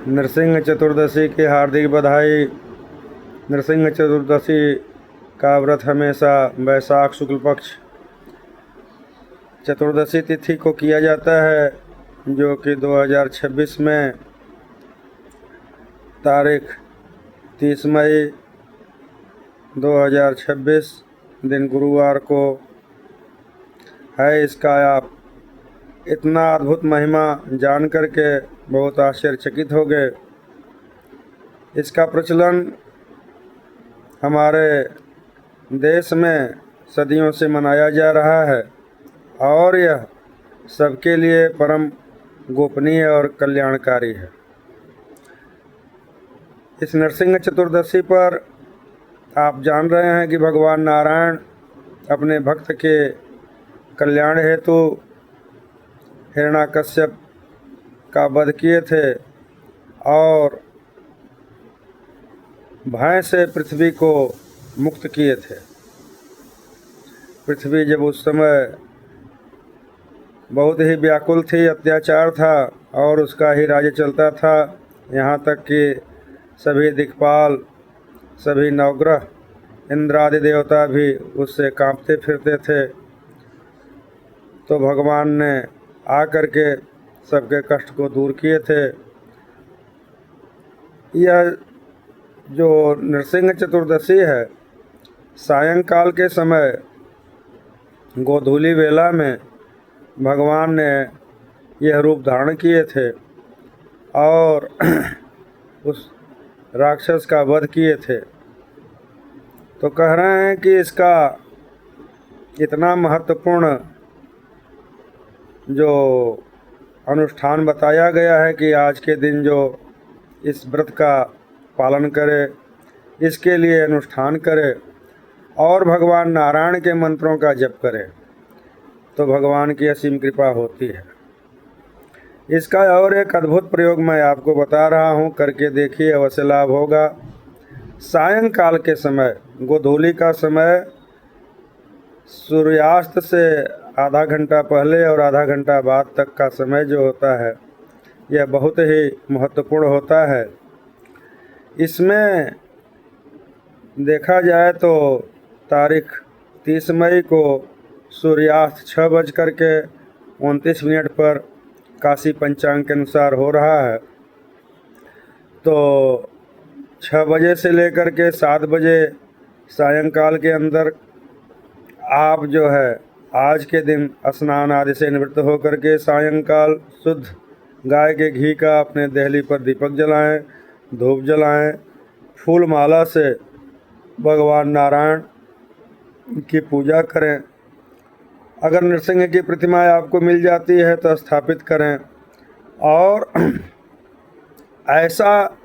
नरसिंह चतुर्दशी की हार्दिक बधाई। नरसिंह चतुर्दशी का व्रत हमेशा वैशाख शुक्ल पक्ष चतुर्दशी तिथि को किया जाता है, जो कि 2026 में तारीख 30 मई 2026 दिन गुरुवार को है। इसका आप इतना अद्भुत महिमा जान करके बहुत आश्चर्यचकित हो गए। इसका प्रचलन हमारे देश में सदियों से मनाया जा रहा है और यह सबके लिए परम गोपनीय और कल्याणकारी है। इस नरसिंह चतुर्दशी पर आप जान रहे हैं कि भगवान नारायण अपने भक्त के कल्याण हेतु हिरण्याकश्यप का वध किए थे और भय से पृथ्वी को मुक्त किए थे। पृथ्वी जब उस समय बहुत ही व्याकुल थी, अत्याचार था और उसका ही राज्य चलता था, यहाँ तक कि सभी दिक्पाल, सभी नवग्रह, इंद्र आदि देवता भी उससे कांपते फिरते थे। तो भगवान ने आकर के सबके कष्ट को दूर किए थे। यह जो नरसिंह चतुर्दशी है, सायंकाल के समय गोधूली वेला में भगवान ने यह रूप धारण किए थे और उस राक्षस का वध किए थे। तो कह रहे हैं कि इसका इतना महत्वपूर्ण जो अनुष्ठान बताया गया है कि आज के दिन जो इस व्रत का पालन करे, इसके लिए अनुष्ठान करे और भगवान नारायण के मंत्रों का जप करे, तो भगवान की असीम कृपा होती है। इसका और एक अद्भुत प्रयोग मैं आपको बता रहा हूँ, करके देखिए, अवश्य लाभ होगा। सायंकाल के समय, गोधूली का समय, सूर्यास्त से आधा घंटा पहले और आधा घंटा बाद तक का समय जो होता है, यह बहुत ही महत्वपूर्ण होता है। इसमें देखा जाए तो तारीख 30 मई को सूर्यास्त 6:29 पर काशी पंचांग के अनुसार हो रहा है। तो 6 बजे से लेकर के 7 बजे सायंकाल के अंदर आप जो है आज के दिन स्नान आदि से निवृत्त होकर के सायंकाल शुद्ध गाय के घी का अपने देहली पर दीपक जलाएं, धूप जलाएं, फूल माला से भगवान नारायण की पूजा करें। अगर नरसिंह की प्रतिमा आपको मिल जाती है तो स्थापित करें। और ऐसा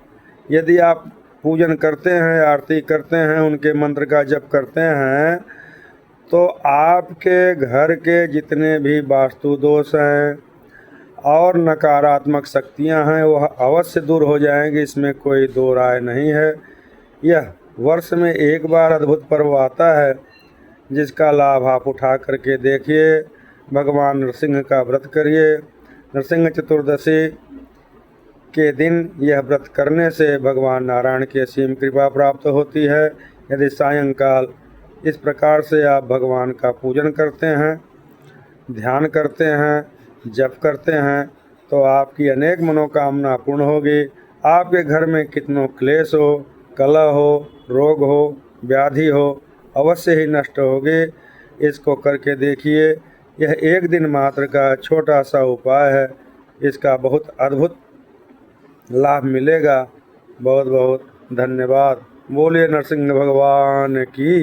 यदि आप पूजन करते हैं, आरती करते हैं, उनके मंत्र का जप करते हैं, तो आपके घर के जितने भी वास्तु दोष हैं और नकारात्मक शक्तियां हैं, वह अवश्य दूर हो जाएंगी। इसमें कोई दो राय नहीं है। यह वर्ष में एक बार अद्भुत पर्व आता है, जिसका लाभ आप उठा करके देखिए। भगवान नरसिंह का व्रत करिए। नरसिंह चतुर्दशी के दिन यह व्रत करने से भगवान नारायण की असीम कृपा प्राप्त होती है। यदि सायंकाल इस प्रकार से आप भगवान का पूजन करते हैं, ध्यान करते हैं, जप करते हैं, तो आपकी अनेक मनोकामना पूर्ण होगी। आपके घर में कितनों क्लेश हो, कलह हो, रोग हो, व्याधि हो, अवश्य ही नष्ट होगी। इसको करके देखिए। यह एक दिन मात्र का छोटा सा उपाय है, इसका बहुत अद्भुत लाभ मिलेगा। बहुत बहुत धन्यवाद। बोलिए नरसिंह भगवान की।